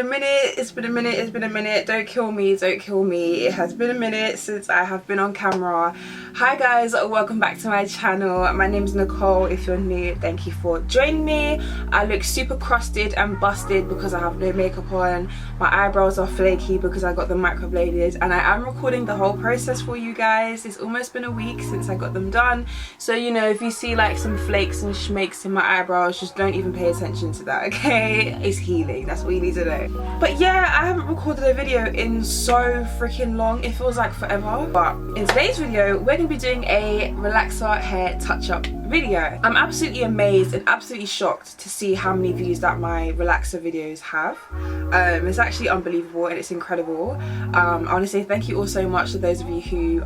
minute. Don't kill me. It has been a minute since I have been on camera. Hi guys, welcome back to my channel. My name is Nicole. If you're new, thank you for joining me. I look super crusted and busted because I have no makeup on. My eyebrows are flaky because I got them microbladed, and I am recording the whole process for you guys. It's almost been a week since I got them done, so you know, if you see like some flakes and schmakes in my eyebrows, just don't even pay attention to that, okay? It's healing, that's what you need to know. But yeah, I haven't recorded a video in so freaking long. It feels like forever. But in today's video, we're gonna be doing a relaxer hair touch-up video. I'm absolutely amazed and absolutely shocked to see how many views that my relaxer videos have. It's actually unbelievable and it's incredible. I want to say thank you all so much to those of you who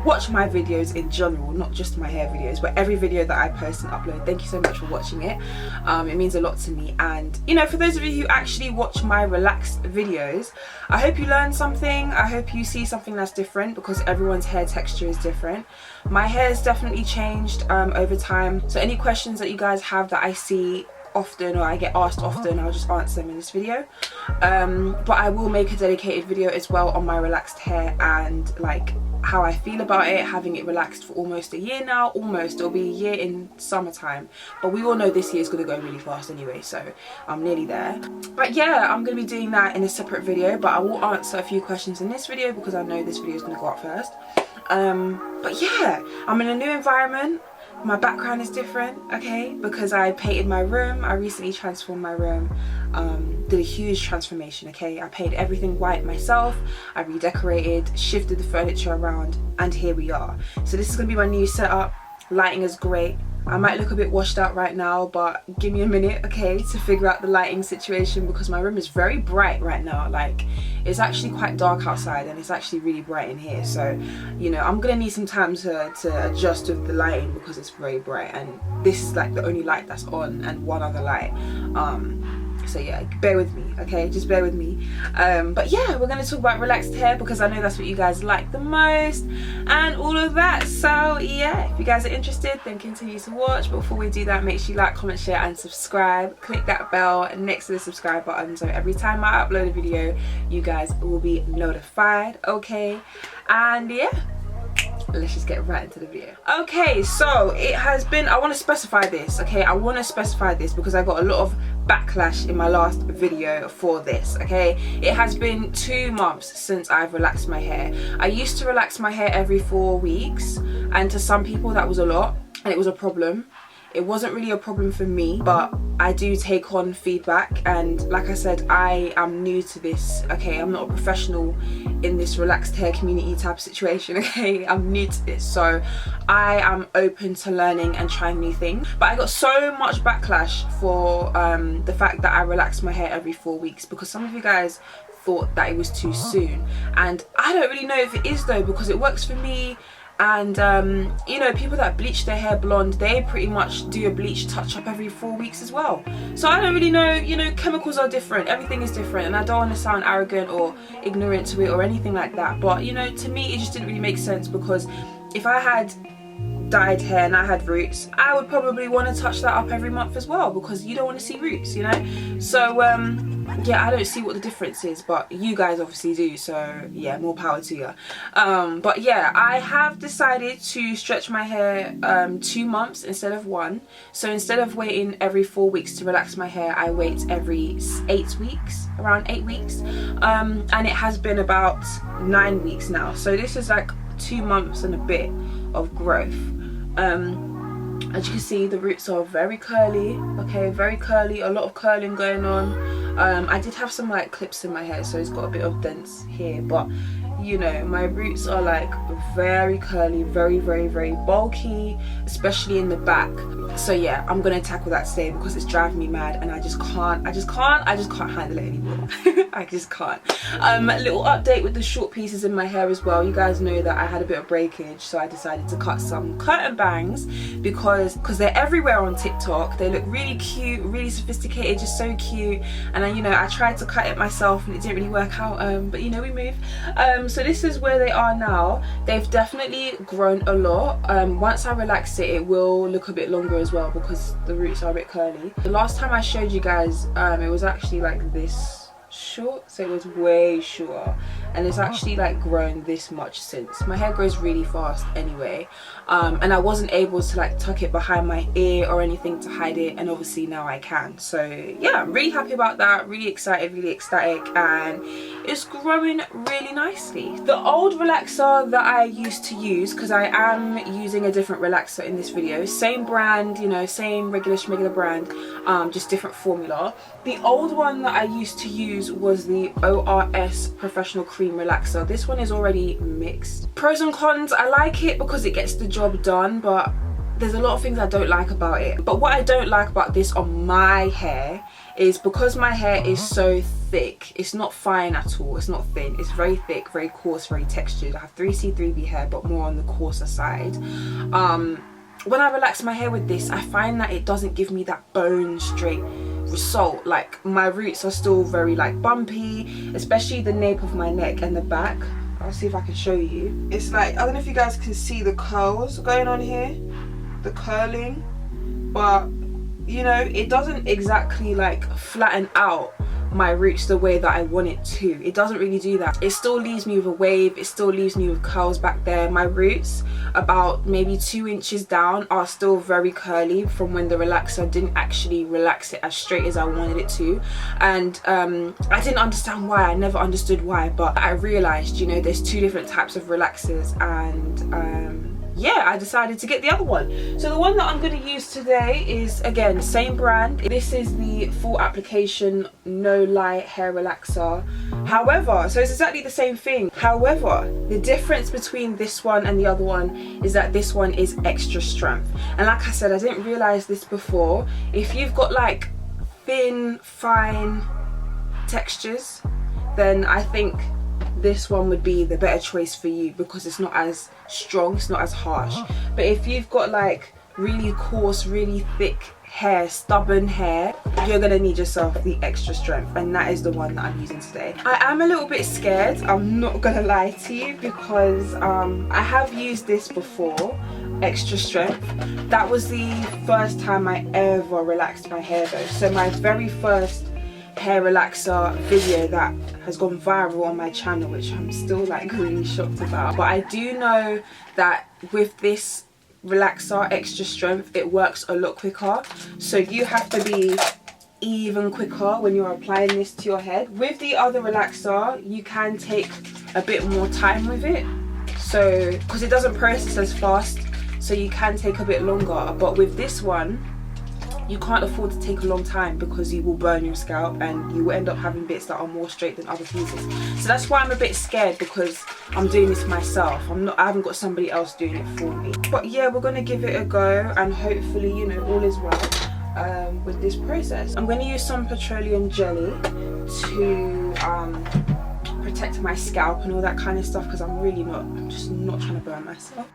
watch my videos in general, not just my hair videos, but every video that I post and upload. Thank you so much for watching it. It means a lot to me. And you know, for those of you who actually watch my relaxed videos, I hope you learn something. I hope you see something that's different, because everyone's hair texture is different. My hair has definitely changed over time, so any questions that you guys have that I see often or I get asked often, I'll just answer them in this video. But I will make a dedicated video as well on my relaxed hair and like how I feel about it, having it relaxed for almost a year now. Almost, it'll be a year in summertime, but we all know this year is going to go really fast anyway, so I'm nearly there. But yeah, I'm going to be doing that in a separate video, but I will answer a few questions in this video because I know this video is going to go up first. But yeah, I'm in a new environment. My background is different, okay, because I painted my room. I recently transformed my room, did a huge transformation, okay. I painted everything white myself. I redecorated, shifted the furniture around, and here we are. So this is gonna be my new setup. Lighting is great. I might look a bit washed out right now, but give me a minute, okay, to figure out the lighting situation, because my room is very bright right now. Like, it's actually quite dark outside and it's actually really bright in here, so you know, I'm gonna need some time to adjust with the lighting because it's very bright, and this is like the only light that's on and one other light. So yeah, bear with me, okay, just bear with me. But yeah, we're gonna talk about relaxed hair because I know that's what you guys like the most and all of that. So yeah, if you guys are interested, then continue to watch. But before we do that, make sure you like, comment, share and subscribe. Click that bell next to the subscribe button, so every time I upload a video, you guys will be notified, okay? And yeah, let's just get right into the video. Okay, so it has been, I want to specify this, okay, I want to specify this because I got a lot of backlash in my last video for this, okay. It has been 2 months since I've relaxed my hair. I used to relax my hair every 4 weeks, and to some people that was a lot and it was a problem. It wasn't really a problem for me, but I do take on feedback, and like I said, I am new to this, okay. I'm not a professional in this relaxed hair community type of situation, okay. I'm new to this, so I am open to learning and trying new things. But I got so much backlash for the fact that I relaxed my hair every 4 weeks, because some of you guys thought that it was too soon, and I don't really know if it is though, because it works for me. And you know, people that bleach their hair blonde, they pretty much do a bleach touch up every 4 weeks as well. So I don't really know, you know, chemicals are different, everything is different, and I don't want to sound arrogant or ignorant to it or anything like that, but you know, to me it just didn't really make sense, because if I had dyed hair and I had roots, I would probably want to touch that up every month as well, because you don't want to see roots, you know. So yeah, I don't see what the difference is, but you guys obviously do, so yeah, more power to you. But yeah, I have decided to stretch my hair 2 months instead of 1. So instead of waiting every 4 weeks to relax my hair, I wait every 8 weeks, around 8 weeks, and it has been about 9 weeks now. So this is like 2 months and a bit of growth. As you can see, the roots are very curly, okay, very curly, a lot of curling going on. I did have some like clips in my hair, so it's got a bit of dents here, but you know, my roots are like very curly, very bulky, especially in the back. So yeah, I'm gonna tackle that today because it's driving me mad, and I just can't handle it anymore. I just can't. Little update with the short pieces in my hair as well. You guys know that I had a bit of breakage, so I decided to cut some curtain bangs because they're everywhere on TikTok. They look really cute, really sophisticated, just so cute. And then, you know, I tried to cut it myself and it didn't really work out, but you know, we move. So this is where they are now. They've definitely grown a lot. Once I relax it, it will look a bit longer as well because the roots are a bit curly. The last time I showed you guys, it was actually like this short, so it was way shorter, and it's actually like grown this much since. My hair grows really fast anyway, and I wasn't able to like tuck it behind my ear or anything to hide it, and obviously now I can. So yeah, I'm really happy about that, really excited, really ecstatic, and it's growing really nicely. The old relaxer that I used to use, because I am using a different relaxer in this video, same brand, you know, same regular schmegular brand, just different formula. The old one that I used to use was the ORS Professional Cream Relaxer. This one is already mixed. Pros and cons, I like it because it gets the job done, but there's a lot of things I don't like about it. But what I don't like about this on my hair is because my hair is so thick, it's not fine at all, it's not thin, it's very thick, very coarse, very textured. I have 3C 3B hair, but more on the coarser side. When I relax my hair with this, I find that it doesn't give me that bone straight result. Like, my roots are still very like bumpy, especially the nape of my neck and the back. I'll see if I can show you. It's like, I don't know if you guys can see the curls going on here, the curling, but you know, it doesn't exactly like flatten out my roots the way that I want it to. It doesn't really do that. It still leaves me with a wave, it still leaves me with curls back there. My roots about maybe 2 inches down are still very curly from when the relaxer didn't actually relax it as straight as I wanted it to. And I didn't understand why, I never understood why, but I realized, you know, there's 2 different types of relaxers, and yeah, I decided to get the other one. So the one that I'm going to use today is, again, same brand. This is the full application no light hair relaxer. However, so it's exactly the same thing. However, the difference between this one and the other one is that this one is extra strength. And like I said, I didn't realize this before. If you've got like thin, fine textures, then I think this one would be the better choice for you because it's not as strong, it's not as harsh. But if you've got like really coarse, really thick hair, stubborn hair, you're gonna need yourself the extra strength, and that is the one that I'm using today. I am a little bit scared, I'm not gonna lie to you, because I have used this before, extra strength. That was the first time I ever relaxed my hair though. So my very first hair relaxer video that has gone viral on my channel, which I'm still like really shocked about. But I do know that with this relaxer extra strength, it works a lot quicker, so you have to be even quicker when you're applying this to your head. With the other relaxer, you can take a bit more time with it, so because it doesn't process as fast, so you can take a bit longer. But with this one, you can't afford to take a long time because you will burn your scalp and you will end up having bits that are more straight than other pieces. So that's why I'm a bit scared, because I'm doing this myself. I haven't got somebody else doing it for me. But yeah, we're gonna give it a go, and hopefully, you know, all is well with this process. I'm gonna use some petroleum jelly to protect my scalp and all that kind of stuff, because I'm just not trying to burn myself.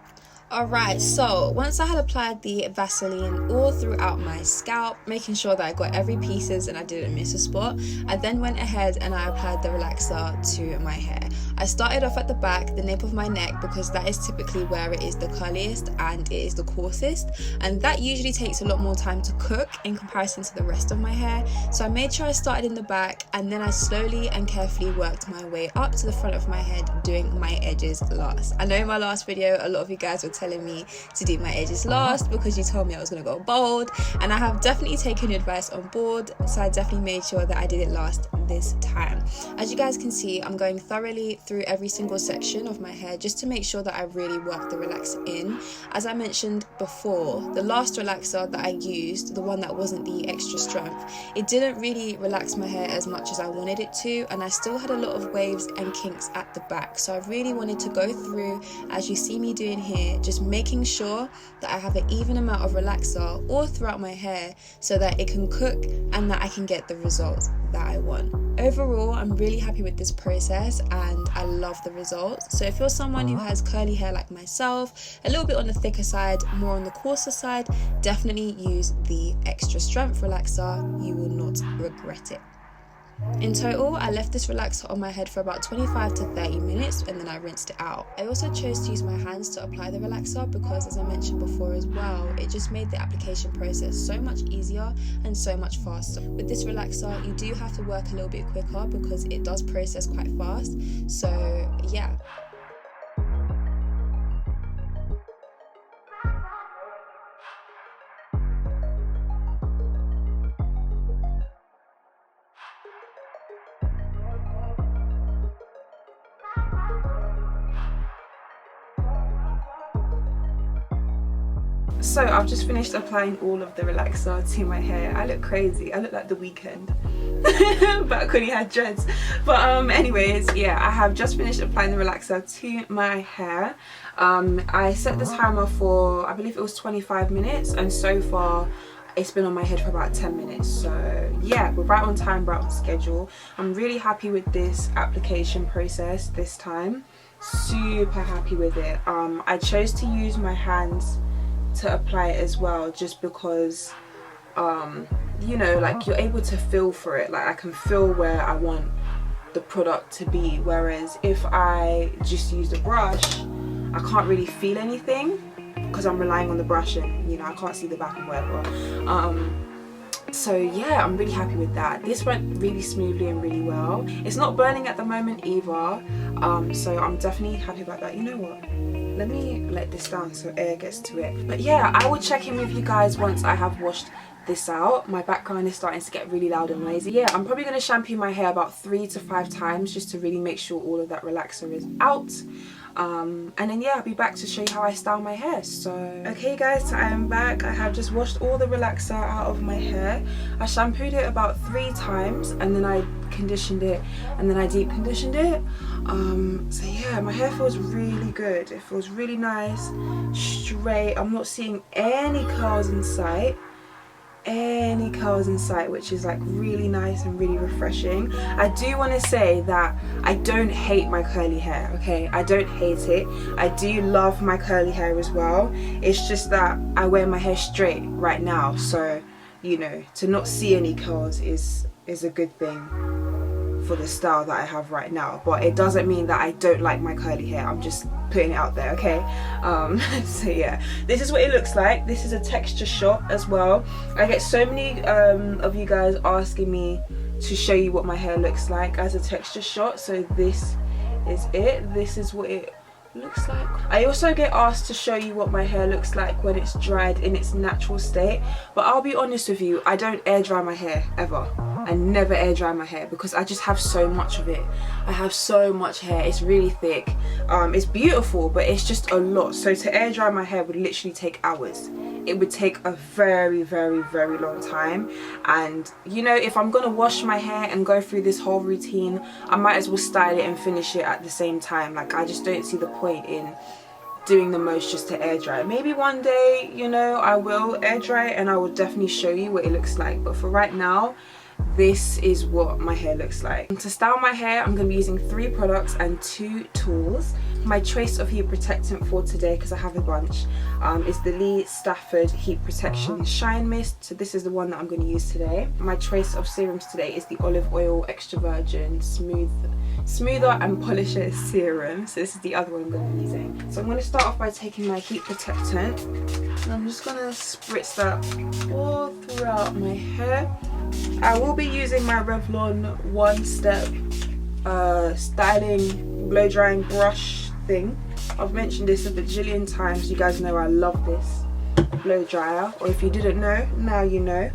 Alright, so once I had applied the Vaseline all throughout my scalp, making sure that I got every pieces and I didn't miss a spot, I then went ahead and I applied the relaxer to my hair. I started off at the back, the nape of my neck, because that is typically where it is the curliest and it is the coarsest, and that usually takes a lot more time to cook in comparison to the rest of my hair. So I made sure I started in the back, and then I slowly and carefully worked my way up to the front of my head, doing my edges last. I know in my last video a lot of you guys were telling me to do my edges last because you told me I was going to go bald, and I have definitely taken your advice on board, so I definitely made sure that I did it last this time. As you guys can see, I'm going thoroughly through every single section of my hair just to make sure that I really work the relaxer in. As I mentioned before, the last relaxer that I used, the one that wasn't the extra strength, it didn't really relax my hair as much as I wanted it to, and I still had a lot of waves and kinks at the back. So I really wanted to go through, as you see me doing here, just making sure that I have an even amount of relaxer all throughout my hair so that it can cook and that I can get the results that I want. Overall, I'm really happy with this process and I love the results. So if you're someone who has curly hair like myself, a little bit on the thicker side, more on the coarser side, definitely use the extra strength relaxer. You will not regret it. In total, I left this relaxer on my head for about 25 to 30 minutes and then I rinsed it out. I also chose to use my hands to apply the relaxer because, as I mentioned before as well, it just made the application process so much easier and so much faster. With this relaxer, you do have to work a little bit quicker because it does process quite fast. So yeah. So I've just finished applying all of the relaxer to my hair. I look crazy. I look like The Weeknd back when he had dreads. But anyways, yeah, I have just finished applying the relaxer to my hair. I set the timer for, I believe it was 25 minutes, and so far it's been on my head for about 10 minutes. So yeah, we're right on time, right on schedule. I'm really happy with this application process this time. Super happy with it. I chose to use my hands to apply it as well, just because you know, like, you're able to feel for it. Like, I can feel where I want the product to be, whereas if I just use the brush, I can't really feel anything because I'm relying on the brush and, you know, I can't see the back and whatever. So yeah, I'm really happy with that. This went really smoothly and really well. It's not burning at the moment either, so I'm definitely happy about that. You know what, let me let this down so air gets to it. But yeah, I will check in with you guys once I have washed this out. My background is starting to get really loud and noisy. Yeah, I'm probably going to shampoo my hair about 3 to 5 times just to really make sure all of that relaxer is out. And then yeah, I'll be back to show you how I style my hair. So okay guys, so I am back. I have just washed all the relaxer out of my hair. I shampooed it about 3 times and then I conditioned it and then I deep conditioned it. So yeah, my hair feels really good. It feels really nice, straight. I'm not seeing any curls in sight. Which is like really nice and really refreshing. I do want to say that I don't hate my curly hair, okay? I don't hate it. I do love my curly hair as well. It's just that I wear my hair straight right now, so you know, to not see any curls is a good thing for the style that I have right now. But it doesn't mean that I don't like my curly hair. I'm just putting it out there, okay? So yeah, this is what it looks like. This is a texture shot as well. I get so many of you guys asking me to show you what my hair looks like as a texture shot, so this is it. This is what it looks like. I also get asked to show you what my hair looks like when it's dried in its natural state, but I'll be honest with you, I don't air dry my hair ever. I never air dry my hair because I just have so much of it. I have so much hair. It's really thick. It's beautiful, but it's just a lot. So to air dry my hair would literally take hours. It would take a very, very, very long time. And you know, if I'm gonna wash my hair and go through this whole routine, I might as well style it and finish it at the same time. Like, I just don't see the point in doing the most just to air dry. Maybe one day, you know, I will air dry and I will definitely show you what it looks like. But for right now, this is what my hair looks like. To style my hair, I'm going to be using 3 products and 2 tools. My choice of heat protectant for today, because I have a bunch, is the Lee Stafford Heat Protection Shine Mist. So this is the one that I'm going to use today. My choice of serums today is the Olive Oil Extra Virgin Smoother and Polisher Serum. So this is the other one I'm going to be using. So I'm going to start off by taking my heat protectant and I'm just going to spritz that all throughout my hair. I will be using my Revlon one-step styling blow drying brush thing. I've mentioned this a bajillion times. You guys know I love this blow dryer, or if you didn't know, now you know.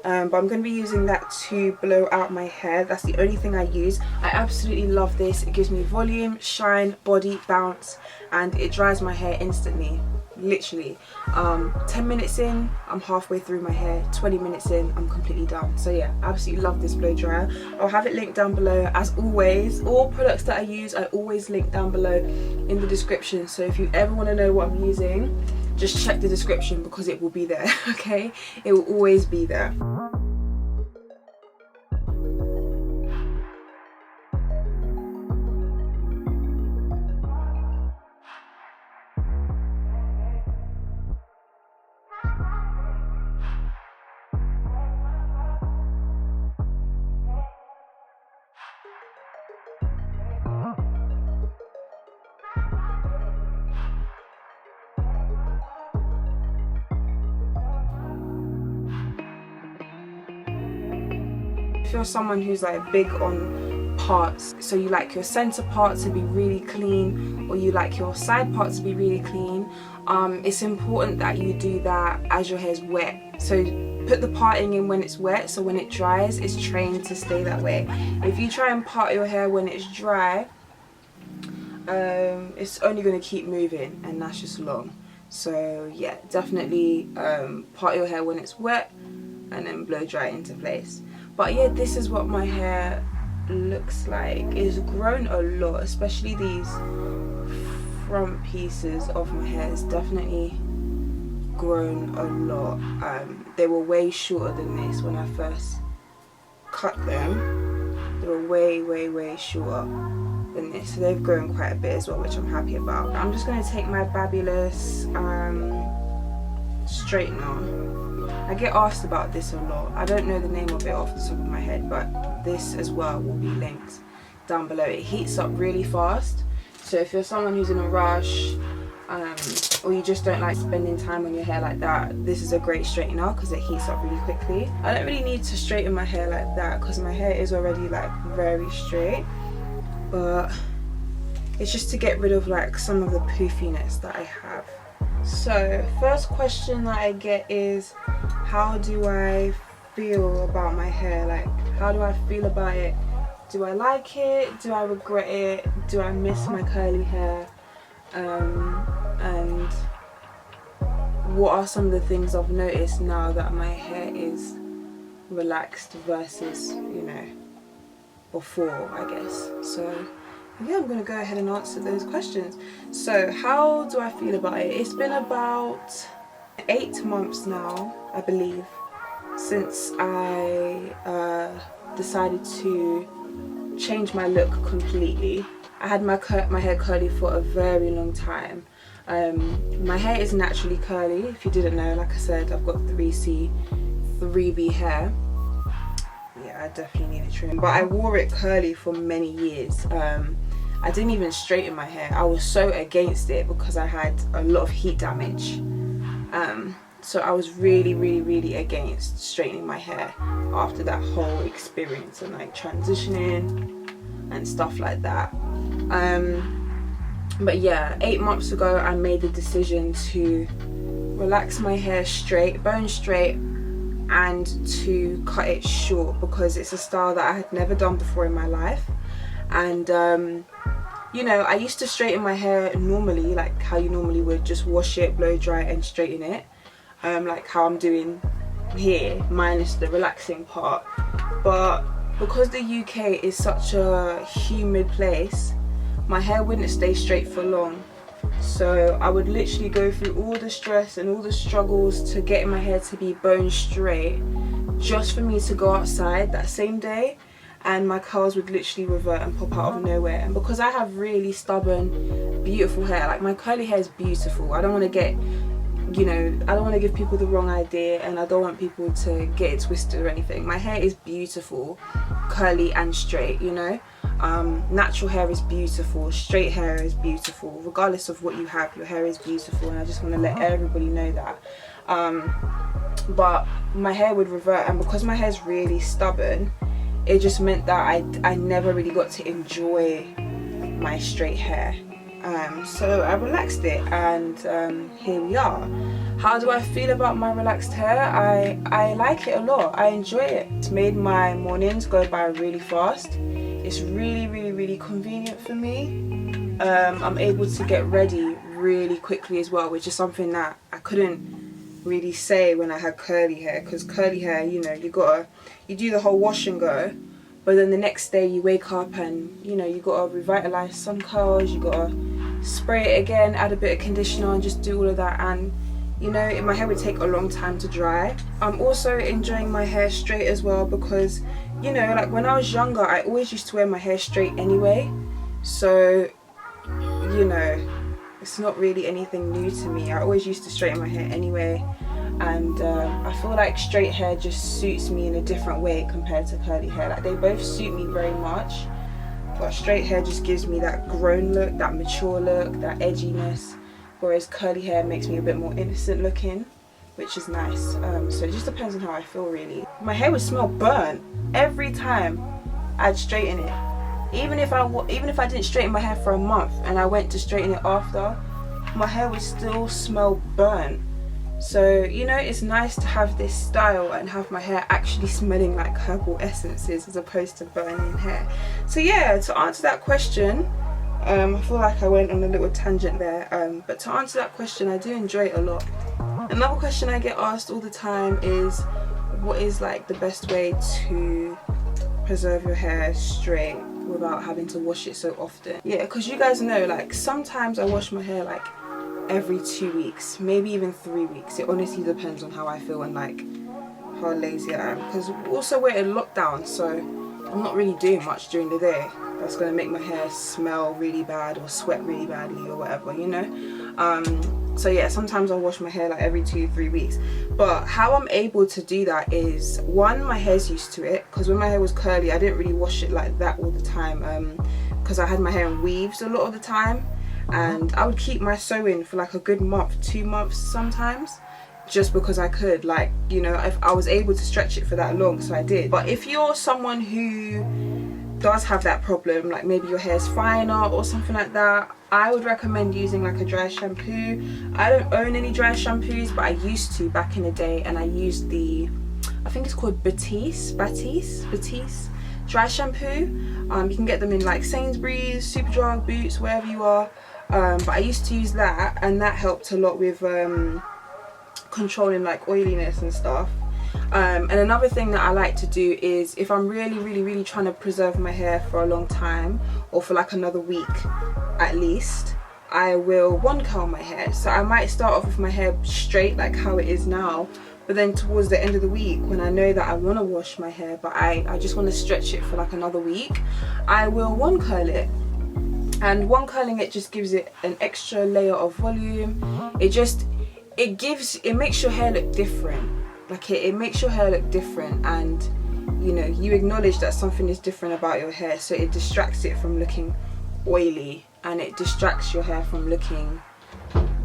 But I'm going to be using that to blow out my hair. That's the only thing I use. I absolutely love this. It gives me volume, shine, body, bounce, and it dries my hair instantly. Literally 10 minutes in, I'm halfway through my hair. 20 minutes in, I'm completely done. So yeah, I absolutely love this blow dryer. I'll have it linked down below. As always, all products that I use, I always link down below in the description. So if you ever want to know what I'm using, just check the description because it will be there. Okay, it will always be there. If you're someone who's like big on parts, so you like your center part to be really clean, or you like your side part to be really clean, it's important that you do that as your hair's wet. So put the parting in when it's wet, so when it dries it's trained to stay that way. If you try and part your hair when it's dry, it's only going to keep moving, and that's just long. So yeah, definitely part your hair when it's wet and then blow dry it into place. But yeah, this is what my hair looks like. It's grown a lot, especially these front pieces of my hair. It's definitely grown a lot. They were way shorter than this when I first cut them. They were way shorter than this, so they've grown quite a bit as well, which I'm happy about. I'm just going to take my BABYBLISS straightener. I get asked about this a lot. I don't know the name of it off the top of my head, but this as well will be linked down below. It heats up really fast, so if you're someone who's in a rush, or you just don't like spending time on your hair like that, this is a great straightener because it heats up really quickly. I don't really need to straighten my hair like that because my hair is already like very straight, but it's just to get rid of like some of the poofiness that I have. So first question that I get is, how do I feel about my hair? Like, how do I feel about it? Do I like it? Do I regret it? Do I miss my curly hair? And what are some of the things I've noticed now that my hair is relaxed versus, you know, before, I guess. So yeah, I'm gonna go ahead and answer those questions. So how do I feel about it? It's been about 8 months now, I believe, since I decided to change my look completely. I had my hair curly for a very long time. My hair is naturally curly. If you didn't know, like I said, I've got 3C, 3B hair. Yeah, I definitely need a trim. But I wore it curly for many years. I didn't even straighten my hair. I was so against it because I had a lot of heat damage. So I was really against straightening my hair after that whole experience and like transitioning and stuff like that. But yeah, 8 months ago I made the decision to relax my hair straight, bone straight, and to cut it short because it's a style that I had never done before in my life. And you know, I used to straighten my hair normally, like how you normally would, just wash it, blow dry and straighten it, like how I'm doing here, minus the relaxing part. But because the UK is such a humid place, my hair wouldn't stay straight for long. So I would literally go through all the stress and all the struggles to get my hair to be bone straight, just for me to go outside that same day and my curls would literally revert and pop out of nowhere. And because I have really stubborn, beautiful hair, like my curly hair is beautiful. I don't want to get, you know, I don't want to give people the wrong idea, and I don't want people to get it twisted or anything. My hair is beautiful, curly and straight, you know. Natural hair is beautiful, straight hair is beautiful, regardless of what you have, your hair is beautiful, and I just want to let everybody know that. But my hair would revert, and because my hair is really stubborn, it just meant that I never really got to enjoy my straight hair. So I relaxed it, and here we are. How do I feel about my relaxed hair? I like it a lot. I enjoy it. It's made my mornings go by really fast. It's really convenient for me. I'm able to get ready really quickly as well, which is something that I couldn't really say when I had curly hair, because curly hair, you know, you do the whole wash and go, but then the next day you wake up and, you know, you gotta revitalize some curls, you gotta spray it again, add a bit of conditioner and just do all of that, and you know, my hair would take a long time to dry. I'm also enjoying my hair straight as well because, you know, like when I was younger I always used to wear my hair straight anyway, so you know, it's not really anything new to me. I always used to straighten my hair anyway, and I feel like straight hair just suits me in a different way compared to curly hair. Like they both suit me very much, but straight hair just gives me that grown look, that mature look, that edginess, whereas curly hair makes me a bit more innocent looking. which is nice. So it just depends on how I feel really. My hair would smell burnt every time I'd straighten it. Even if I didn't straighten my hair for a month and I went to straighten it after, my hair would still smell burnt. So, you know, it's nice to have this style and have my hair actually smelling like herbal essences as opposed to burning hair. So yeah, to answer that question, I feel like I went on a little tangent there, but to answer that question, I do enjoy it a lot. Another question I get asked all the time is, what is like the best way to preserve your hair straight without having to wash it so often? Yeah, because you guys know, like, sometimes I wash my hair like every 2 weeks, maybe even 3 weeks. It honestly depends on how I feel and like how lazy I am, because also we're in lockdown, so I'm not really doing much during the day that's going to make my hair smell really bad or sweat really badly or whatever, you know. So yeah, sometimes I'll wash my hair like every 2-3 weeks. But how I'm able to do that is, one, my hair's used to it, because when my hair was curly I didn't really wash it like that all the time, because I had my hair in weaves a lot of the time, and I would keep my sew-in for like a good month, 2 months sometimes, just because I could, like, you know, if I was able to stretch it for that long, so I did. But if you're someone who does have that problem, like maybe your hair's finer or something like that, I would recommend using like a dry shampoo. I don't own any dry shampoos, but I used to back in the day, and I used the, I think it's called Batiste dry shampoo. You can get them in like Sainsbury's, Superdrug, Boots, wherever you are. But I used to use that, and that helped a lot with controlling like oiliness and stuff. And another thing that I like to do is, if I'm really trying to preserve my hair for a long time, or for like another week at least, I will one curl my hair. So I might start off with my hair straight like how it is now, but then towards the end of the week, when I know that I want to wash my hair but I just want to stretch it for like another week, I will one curl it. And one curling it just gives it an extra layer of volume. It makes your hair look different. Like it makes your hair look different, and you know, you acknowledge that something is different about your hair, so it distracts it from looking oily, and it distracts your hair from looking,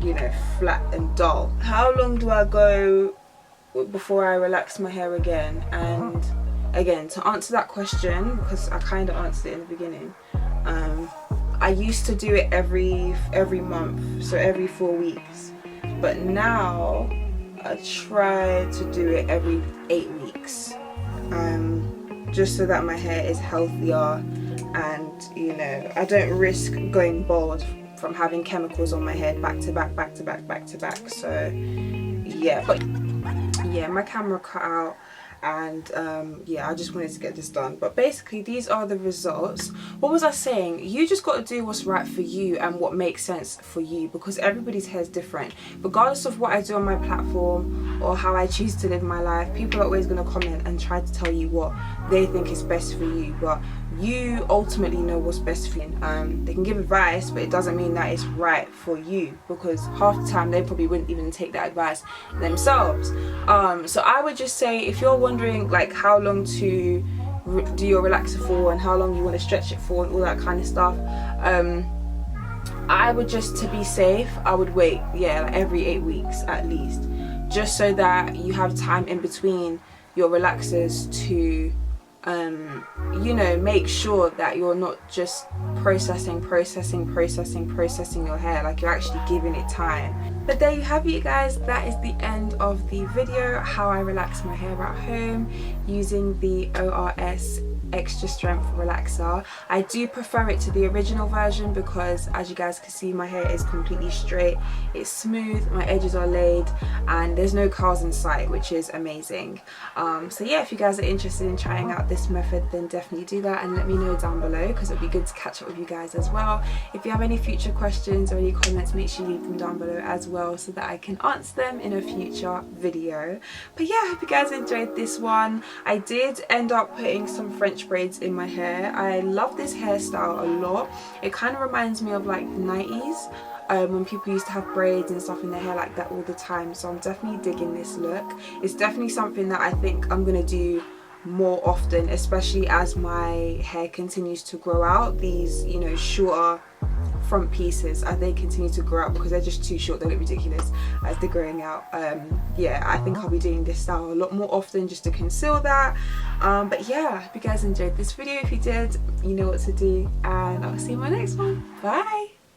you know, flat and dull. How long do I go before I relax my hair again? And again, to answer that question, because I kind of answered it in the beginning, I used to do it every month, so every 4 weeks, but now I try to do it every 8 weeks, just so that my hair is healthier, and you know, I don't risk going bald from having chemicals on my head back to back. So yeah, but yeah, my camera cut out, and yeah, I just wanted to get this done. But basically, these are the results. What was I saying? You just got to do what's right for you and what makes sense for you, because everybody's hair is different. Regardless of what I do on my platform or how I choose to live my life, people are always going to comment and try to tell you what they think is best for you, but you ultimately know what's best for you. They can give advice, but it doesn't mean that it's right for you, because half the time they probably wouldn't even take that advice themselves. So I would just say, if you're wondering like how long to do your relaxer for and how long you want to stretch it for and all that kind of stuff, I would just, to be safe, I would wait, yeah, like every 8 weeks at least, just so that you have time in between your relaxers to you know, make sure that you're not just processing your hair, like you're actually giving it time. But there you have it, you guys. That is the end of the video, how I relax my hair at home using the ORS extra strength relaxer. I do prefer it to the original version because, as you guys can see, my hair is completely straight, it's smooth, my edges are laid, and there's no curls in sight, which is amazing. So yeah, if you guys are interested in trying out this method, then definitely do that and let me know down below, because it'd be good to catch up with you guys as well. If you have any future questions or any comments, make sure you leave them down below as well, so that I can answer them in a future video. But yeah, I hope you guys enjoyed this one. I did end up putting some French braids in my hair. I love this hairstyle a lot. It kind of reminds me of like the 90s, when people used to have braids and stuff in their hair like that all the time. So I'm definitely digging this look. It's definitely something that I think I'm gonna do more often, especially as my hair continues to grow out. These, you know, shorter front pieces as they continue to grow out, because they're just too short. They look ridiculous as they're growing out. Yeah, I think I'll be doing this style a lot more often just to conceal that. But yeah, I hope you guys enjoyed this video. If you did, you know what to do, and I'll see you in my next one. Bye.